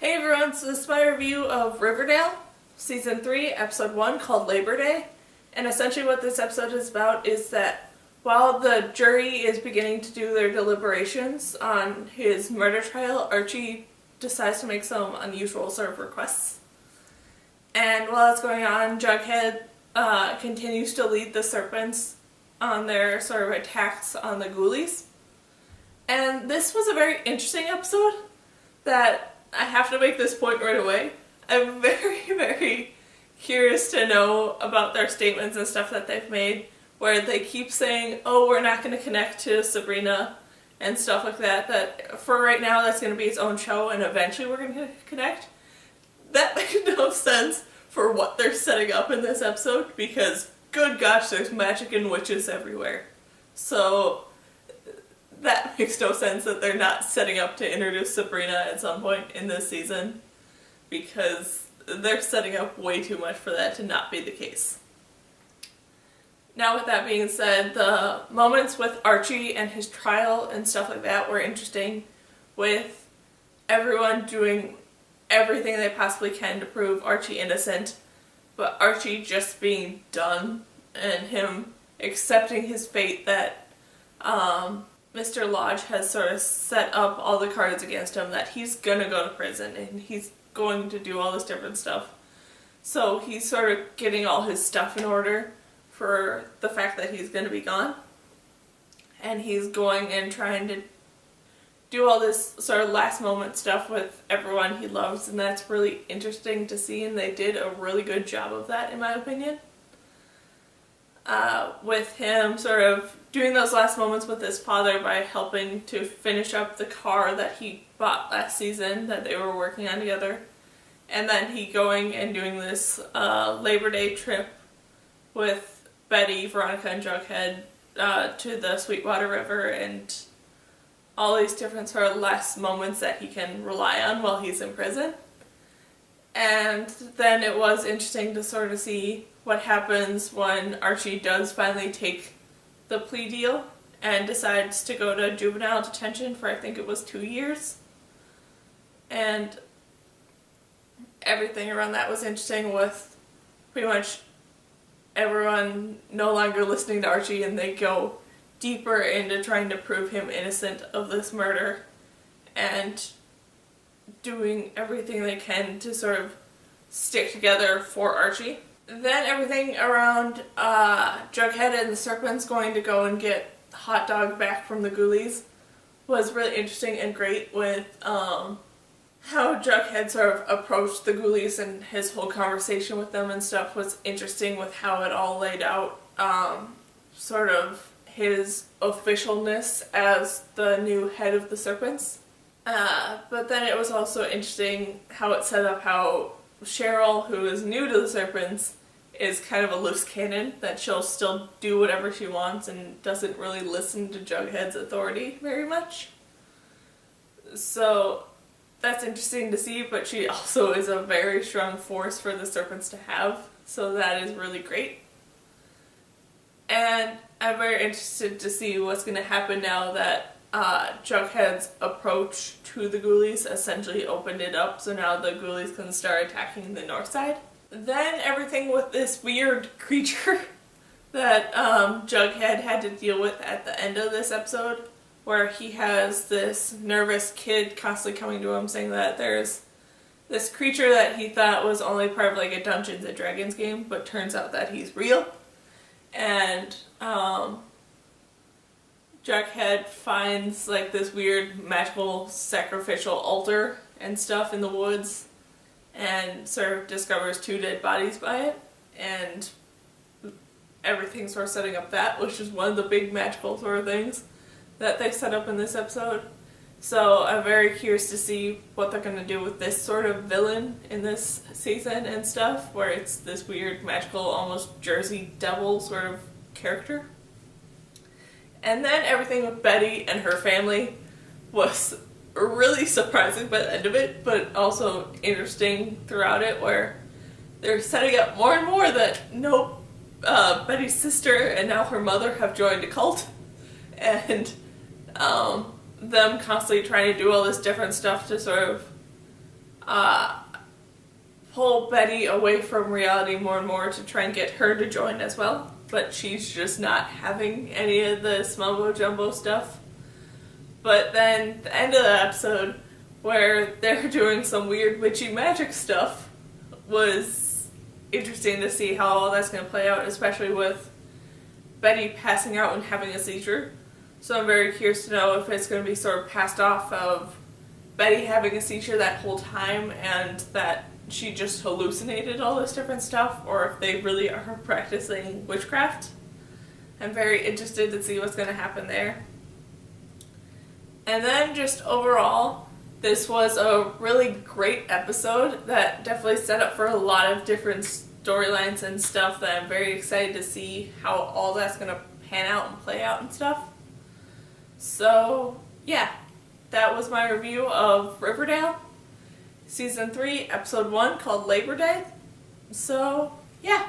Hey everyone, so this is my review of Riverdale, Season 3, Episode 1, called Labor Day. And essentially what this episode is about is that while the jury is beginning to do their deliberations on his murder trial, Archie decides to make some unusual sort of requests. And while that's going on, Jughead continues to lead the Serpents on their sort of attacks on the Ghoulies. And this was a very interesting episode that I have to make this point right away. I'm very, very curious to know about their statements and stuff that they've made, where they keep saying, oh, we're not going to connect to Sabrina and stuff like that, that for right now that's going to be its own show and eventually we're going to connect. That makes no sense for what they're setting up in this episode, because good gosh, there's magic and witches everywhere. So that makes no sense that they're not setting up to introduce Sabrina at some point in this season, because they're setting up way too much for that to not be the case. Now with that being said, the moments with Archie and his trial and stuff like that were interesting, with everyone doing everything they possibly can to prove Archie innocent, but Archie just being done and him accepting his fate that Mr. Lodge has sort of set up all the cards against him, that he's gonna go to prison and he's going to do all this different stuff. So he's sort of getting all his stuff in order for the fact that he's gonna be gone. And he's going and trying to do all this sort of last moment stuff with everyone he loves, and that's really interesting to see, and they did a really good job of that in my opinion. With him sort of doing those last moments with his father by helping to finish up the car that he bought last season that they were working on together. And then he going and doing this Labor Day trip with Betty, Veronica, and Jughead to the Sweetwater River, and all these different sort of last moments that he can rely on while he's in prison. And then it was interesting to sort of see what happens when Archie does finally take the plea deal and decides to go to juvenile detention for, I think it was 2 years. And everything around that was interesting, with pretty much everyone no longer listening to Archie, and they go deeper into trying to prove him innocent of this murder and doing everything they can to sort of stick together for Archie. Then everything around Jughead and the Serpents going to go and get hot dog back from the Ghoulies was really interesting and great, with how Jughead sort of approached the Ghoulies, and his whole conversation with them and stuff was interesting, with how it all laid out sort of his officialness as the new head of the Serpents. But then it was also interesting how it set up how Cheryl, who is new to the Serpents, is kind of a loose cannon, that she'll still do whatever she wants and doesn't really listen to Jughead's authority very much. So that's interesting to see, but she also is a very strong force for the Serpents to have, so that is really great. And I'm very interested to see what's going to happen now that Jughead's approach to the Ghoulies essentially opened it up, so now the Ghoulies can start attacking the north side. Then everything with this weird creature that Jughead had to deal with at the end of this episode, where he has this nervous kid constantly coming to him saying that there's this creature that he thought was only part of like a Dungeons and Dragons game, but turns out that he's real. And Jughead finds like this weird magical sacrificial altar and stuff in the woods, and sort of discovers 2 dead bodies by it, and everything sort of setting up that, which is one of the big magical sort of things that they set up in this episode. So I'm very curious to see what they're going to do with this sort of villain in this season and stuff, where it's this weird magical, almost Jersey Devil sort of character. And then everything with Betty and her family was really surprising by the end of it, but also interesting throughout it, where they're setting up more and more that nope, Betty's sister and now her mother have joined a cult, and them constantly trying to do all this different stuff to sort of pull Betty away from reality more and more to try and get her to join as well. But she's just not having any of the mumbo jumbo stuff. But then the end of the episode, where they're doing some weird witchy magic stuff, was interesting to see how all that's going to play out, especially with Betty passing out and having a seizure. So I'm very curious to know if it's going to be sort of passed off of Betty having a seizure that whole time and that she just hallucinated all this different stuff, or if they really are practicing witchcraft. I'm very interested to see what's going to happen there. And then just overall, this was a really great episode that definitely set up for a lot of different storylines and stuff that I'm very excited to see how all that's going to pan out and play out and stuff. So, yeah, that was my review of Riverdale, Season 3, Episode 1, called Labor Day. So, yeah.